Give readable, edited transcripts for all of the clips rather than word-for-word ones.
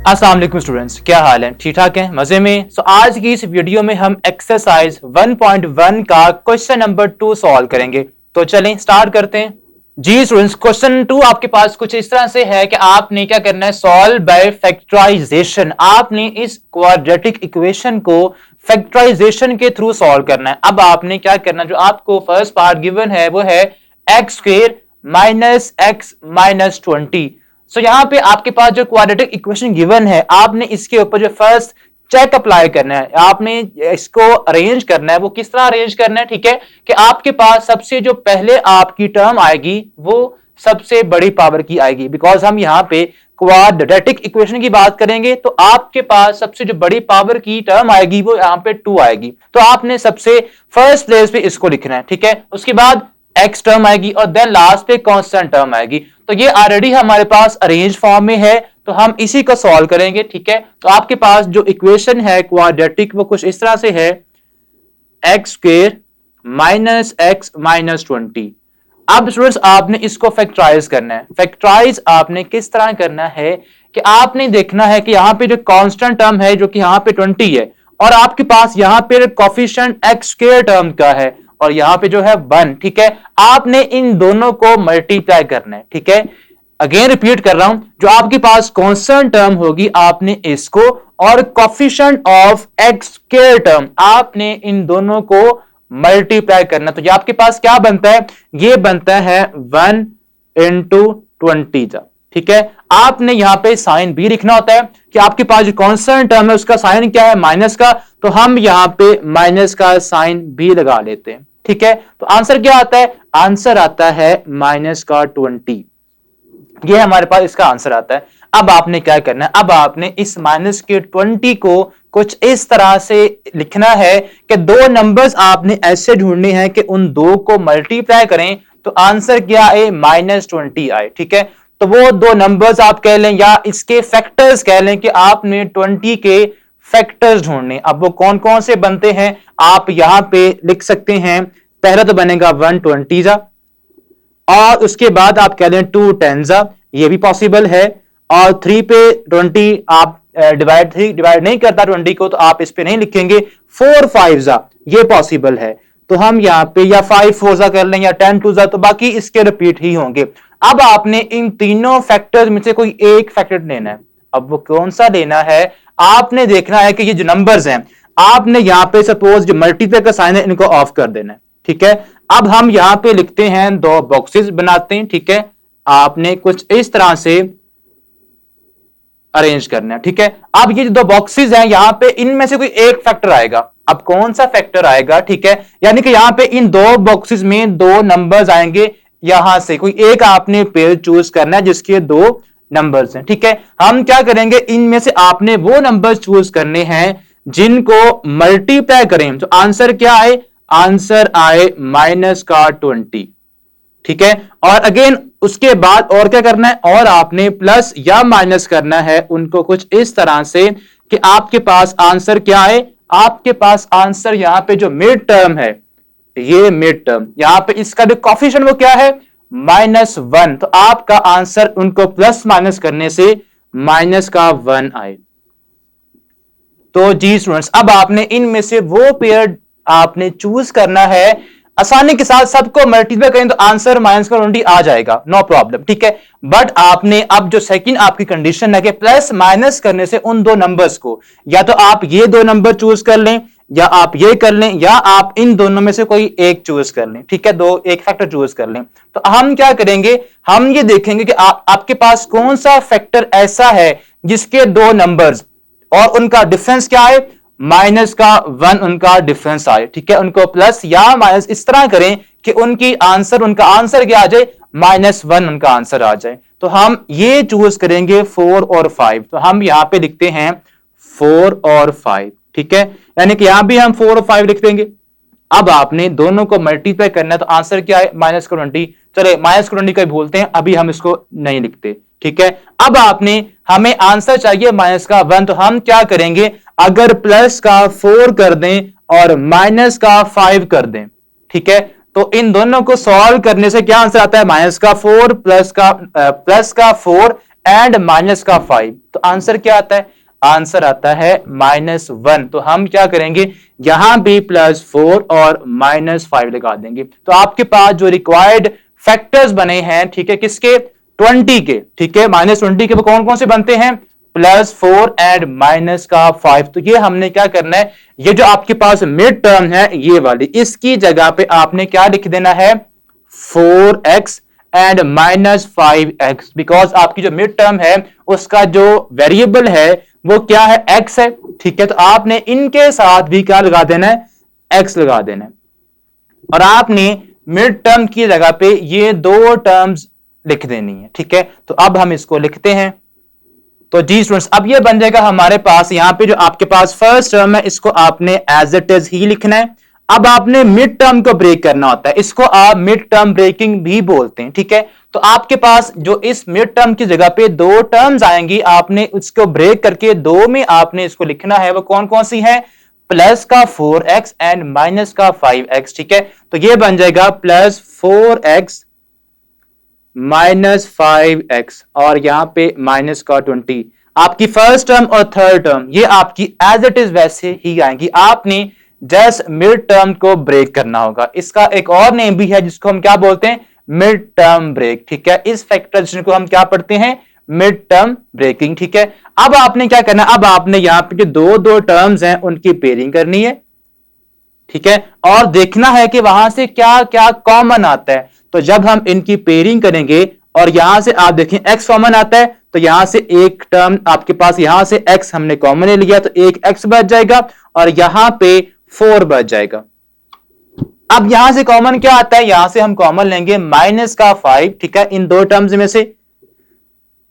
अस्सलाम वालेकुम स्टूडेंट्स, क्या हाल है? ठीक ठाक हैं? मजे में? आज की इस वीडियो में हम एक्सरसाइज 1.1 का क्वेश्चन नंबर 2 सॉल्व करेंगे। तो चलें स्टार्ट करते हैं। जी स्टूडेंट्स, क्वेश्चन 2 आपके पास कुछ इस तरह से है कि आपने क्या करना है, सॉल्व बाय फैक्टराइजेशन। आपने इस क्वाड्रेटिक इक्वेशन को फैक्टराइजेशन के थ्रू सॉल्व करना है। अब आपने क्या करना है, जो आपको फर्स्ट पार्ट गिवन है वो है x square minus x minus 20। सो यहां पे आपके पास जो क्वाड्रेटिक इक्वेशन गिवन है, आपने इसके ऊपर जो फर्स्ट चेक अप्लाई करना है, आपने इसको अरेंज करना है। वो किस तरह अरेंज करना है? ठीक है कि आपके पास सबसे जो पहले आपकी टर्म आएगी वो सबसे बड़ी पावर की आएगी। बिकॉज हम यहां पे क्वाड्रेटिक इक्वेशन की बात करेंगे तो आपके पास सबसे जो बड़ी पावर की टर्म आएगी वो यहां पे 2 आएगी। तो आपने सबसे फर्स्ट प्लेस पे इसको लिखना है। ठीक है, उसके बाद एक्स टर्म आएगी और देन लास्ट पे कांस्टेंट टर्म आएगी। तो ये ऑलरेडी हमारे पास अरेंज फॉर्म में है, तो हम इसी को सॉल्व करेंगे। ठीक है, तो आपके पास जो इक्वेशन है क्वाड्रेटिक वो कुछ इस तरह से है, x square minus x minus 20। अब स्टूडेंट्स आपने इसको फैक्टराइज करना है। फैक्टराइज आपने किस तरह करना है कि आपने देखना है कि यहां पे जो कांस्टेंट टर्म है जो कि यहां पे 20 है, और आपके पास यहां पे कोफिशिएंट एक्स स्क्वायर टर्म का है और यहां पे जो है 1। ठीक है, आपने इन दोनों को मल्टीप्लाई करना है। ठीक है, अगेन रिपीट कर रहा हूं, जो आपके पास कांस्टेंट टर्म होगी आपने इसको, और coefficient of x square term आपने इन दोनों को मल्टीप्लाई करना। तो ये आपके पास क्या बनता है? ये बनता है 1 इंटू 20। ठीक है, आपने यहां पे साइन भी लिखना होता है कि आपके पास जो कांस्टेंट टर्म है उसका साइन क्या है? माइनस का। तो हम यहां पे माइनस का साइन भी लगा लेते हैं। ठीक है, तो आंसर क्या आता है? आंसर आता है माइनस का 20। ये हमारे पास इसका आंसर आता है। अब आपने क्या करना है, अब आपने इस माइनस के 20 को कुछ इस तरह से लिखना है कि दो नंबर्स आपने ऐसे ढूंढने हैं कि उन दो को मल्टीप्लाई करें तो आंसर क्या आए? माइनस 20 आए। ठीक है, तो वो दो नंबर्स आप कह लें या इसके फैक्टर्स कह लें कि आपने 20 के फैक्टर्स ढूंढने। अब वो कौन कौन से बनते हैं आप यहां पे लिख सकते हैं। पहला तो बनेगा 120 और उसके बाद आप कह दें 2 10, ये भी पॉसिबल है। और 3 पे 20 आप डिवाइड नहीं करता 20 को, तो आप इस पे नहीं लिखेंगे। 4 5, ये पॉसिबल है। तो हम यहां पे या 5 4 कर लें या 10 2, तो बाकी इसके रिपीट ही होंगे। अब आपने इन तीनों फैक्टर्स में से कोई एक फैक्टर लेना है। अब वो कौन सा लेना है? आपने देखना है कि ये जो नंबर्स हैं, आपने यहां पे सपोज जो मल्टीप्लाई का साइन है इनको ऑफ कर देना है। ठीक है, अब हम यहां पे लिखते हैं, दो बॉक्सेस बनाते हैं। ठीक है, आपने कुछ इस तरह से अरेंज करना है। ठीक है, अब ये जो दो बॉक्सेस हैं यहां पे इनमें से कोई एक फैक्टर आएगा। अब कौन सा फैक्टर आएगा? ठीक है, यानी कि यहां पे इन दो बॉक्सेस में दो नंबर्स आएंगे, यहां से कोई एक आपने पेयर चूज करना है जिसके दो नंबर्स हैं। ठीक है, हम क्या करेंगे, इनमें से आपने वो नंबर्स चूज करने हैं जिनको मल्टीप्लाई करें तो आंसर क्या आए? आंसर आए माइनस का 20। ठीक है, और अगेन उसके बाद और क्या करना है, और आपने प्लस या माइनस करना है उनको कुछ इस तरह से कि आपके पास आंसर क्या है? आपके पास आंसर यहां पे जो मिड टर्म है, ये मिड टर्म यहां पे इसका जो कोफिशिएंट वो क्या है? -1। तो आपका आंसर उनको प्लस माइनस करने से माइनस का 1 आए। तो जी स्टूडेंट्स, अब आपने इनमें से वो पेयर आपने चूज करना है। आसानी के साथ सबको मल्टीप्लाई करें तो आंसर माइनस का 20 आ जाएगा, नो प्रॉब्लम। ठीक है, बट आपने अब जो सेकंड आपकी कंडीशन है कि प्लस माइनस करने से उन दो नंबर्स को, या तो आप ये दो नंबर चूज कर लें या आप ये कर लें या आप इन दोनों में से कोई एक चूज कर लें। ठीक है, दो एक फैक्टर चूज कर लें। तो हम क्या करेंगे, हम ये देखेंगे कि आपके पास कौन सा फैक्टर ऐसा है जिसके दो नंबर्स और उनका डिफरेंस क्या है? माइनस का 1 उनका डिफरेंस आए। ठीक है, उनको प्लस या माइनस इस तरह करें कि उनका आंसर क्या आ जाए? -1 उनका आंसर आ जाए। तो हम ये चूज करेंगे 4 और 5। तो हम यहां पे लिखते हैं 4 और 5। ठीक है, यानी कि यहां भी हम 4 और 5 लिख देंगे। अब आपने दोनों को मल्टीप्लाई करना है तो आंसर क्या है? माइनस का 20। चले माइनस का 20 का भूलते हैं, अभी हम इसको नहीं लिखते। ठीक है, अब आपने हमें आंसर चाहिए माइनस का 1। तो हम क्या करेंगे, अगर प्लस का 4 कर दें और माइनस का 5 कर दें, ठीक है, तो इन दोनों को सॉल्व करने से क्या आंसर आता है? -4 प्लस का 4 एंड माइनस का 5, तो आंसर क्या आता है? आंसर आता है -1। तो हम क्या करेंगे, यहां भी +4 और -5 लगा देंगे। तो आपके पास जो रिक्वायर्ड फैक्टर्स बने हैं, ठीक है, किसके? 20 के, ठीक है, -20 के वो कौन कौन से बनते हैं? +4 एंड -5। तो ये हमने क्या करना है, ये जो आपके पास मिड टर्म है ये वाली, इसकी जगह पे आपने क्या लिख देना है? 4x एंड -5x, बिकॉज आपकी जो मिड टर्म है उसका जो वेरिएबल है वो क्या है? x है, ठीक है। तो आपने इनके साथ भी क्या लगा देना है? x लगा देना है, और आपने मिड टर्म की जगह पे ये दो टर्म्स लिख देनी है, ठीक है। तो अब हम इसको लिखते हैं। तो जी स्टूडेंट्स, अब ये बन जाएगा हमारे पास, यहां पे जो आपके पास फर्स्ट टर्म है इसको आपने एज इट इज ही लिखना है। अब आपने मिड टर्म को ब्रेक करना होता है, इसको आप मिड टर्म ब्रेकिंग भी बोलते हैं, ठीक है। तो आपके पास जो इस मिड टर्म की जगह पे दो टर्म्स आएंगी, आपने उसको ब्रेक करके दो में आपने इसको लिखना है। वो कौन कौन सी है? प्लस का 4x एंड माइनस का 5x, ठीक है। तो ये बन जाएगा +4x -5x और यहां पे माइनस का 20। आपकी फर्स्ट टर्म और थर्ड टर्म ये आपकी एज इट इज वैसे ही आएंगी, आपने जस्ट मिड टर्म को ब्रेक करना होगा। इसका एक और नेम भी है जिसको हम क्या बोलते हैं? मिड टर्म ब्रेक, ठीक है। इस फैक्टराइजेशन को हम क्या पढ़ते हैं? मिड टर्म ब्रेकिंग, ठीक है। अब आपने क्या करना है? अब आपने यहां पे जो दो दो टर्म्स हैं उनकी पेयरिंग करनी है, ठीक है, और देखना है कि वहां से क्या क्या कॉमन आता है। तो जब हम इनकी पेयरिंग करेंगे और यहां से आप देखें x कॉमन आता है, तो यहां से एक टर्म आपके पास, यहां से x हमने कॉमन ले लिया तो एक x बच जाएगा और यहां पे 4 बच जाएगा। अब यहां से कॉमन क्या आता है? यहां से हम कॉमन लेंगे माइनस का 5, ठीक है, इन दो टर्म्स में से।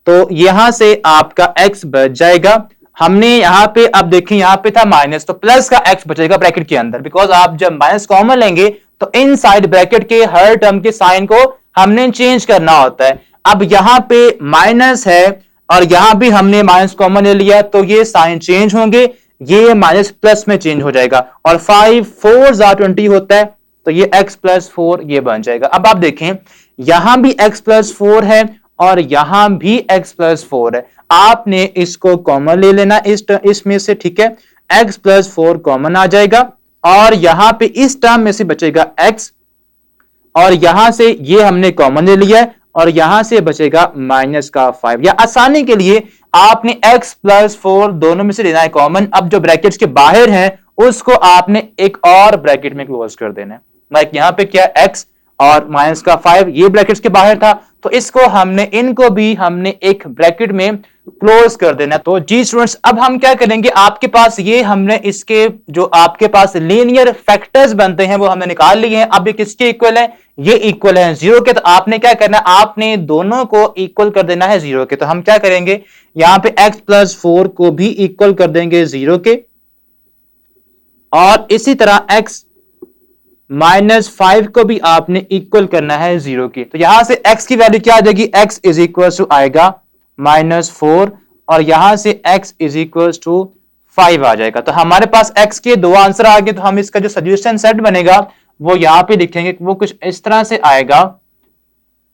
तो यहां से आपका x बच जाएगा। हमने यहां पे अब देखें, यहां पे था माइनस, तो प्लस का x बचेगा ब्रैकेट के अंदर, बिकॉज आप जब माइनस कॉमन लेंगे तो इन साइड ब्रैकेट के हर टर्म के साइन को हमने चेंज करना होता है। अब यहां पे माइनस है और यहां भी हमने माइनस कॉमन ले लिया, तो ये साइन चेंज होंगे, ये माइनस प्लस में चेंज हो जाएगा, और 5 4 20 होता है, तो ये x +4 ये बन जाएगा। अब आप देखें, यहां भी x +4 है और यहां भी x +4 है। आपने इसको कॉमन ले लेना इसमें से, ठीक है, x +4 कॉमन आ जाएगा और यहां पे इस टर्म में से बचेगा x, और यहां से ये हमने कॉमन ले लिया है और यहां से बचेगा माइनस का 5। या आसानी के लिए आपने x +4 दोनों में से लेना है कॉमन। अब जो ब्रैकेट्स के बाहर हैं उसको आपने एक और ब्रैकेट में क्लोज कर देना है। लाइक यहां पे क्या, x और माइनस का 5 ये ब्रैकेट्स के बाहर था, तो इसको हमने, इनको भी हमने एक ब्रैकेट में क्लोज कर देना। तो जी स्टूडेंट्स, अब हम क्या करेंगे, आपके पास ये हमने इसके जो आपके पास लीनियर फैक्टर्स बनते हैं वो हमने निकाल लिए हैं। अब ये किसके इक्वल है? ये इक्वल है 0 के। तो आपने क्या करना है? आपने दोनों को इक्वल कर देना है 0 के। तो हम क्या करेंगे, यहां पे x +4 को भी इक्वल कर देंगे 0 के, और इसी तरह x -5 को भी आपने इक्वल करना है 0 की। तो यहां से x की वैल्यू क्या आ जाएगी? x इज इक्वल टू आएगा -4 और यहां से x इज इक्वल टू 5 आ जाएगा। तो हमारे पास x के दो आंसर आ गए। तो हम इसका जो सोल्यूशन सेट बनेगा वो यहां पे लिखेंगे, वो कुछ इस तरह से आएगा,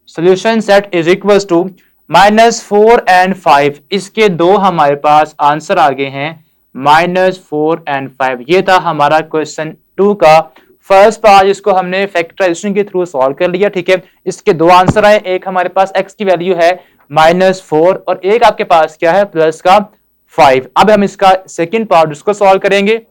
solution set is equal to -4 and 5। इसके दो हमारे पास आंसर आ गए हैं, -4 एंड 5। ये था हमारा क्वेश्चन 2 का फर्स्ट पार्ट, जिसको हमने फैक्टराइजेशन के थ्रू सॉल्व कर लिया, ठीक है। इसके दो आंसर आए, एक हमारे पास x की वैल्यू है -4 और एक आपके पास क्या है? प्लस का 5। अब हम इसका सेकंड पार्ट उसको सॉल्व करेंगे।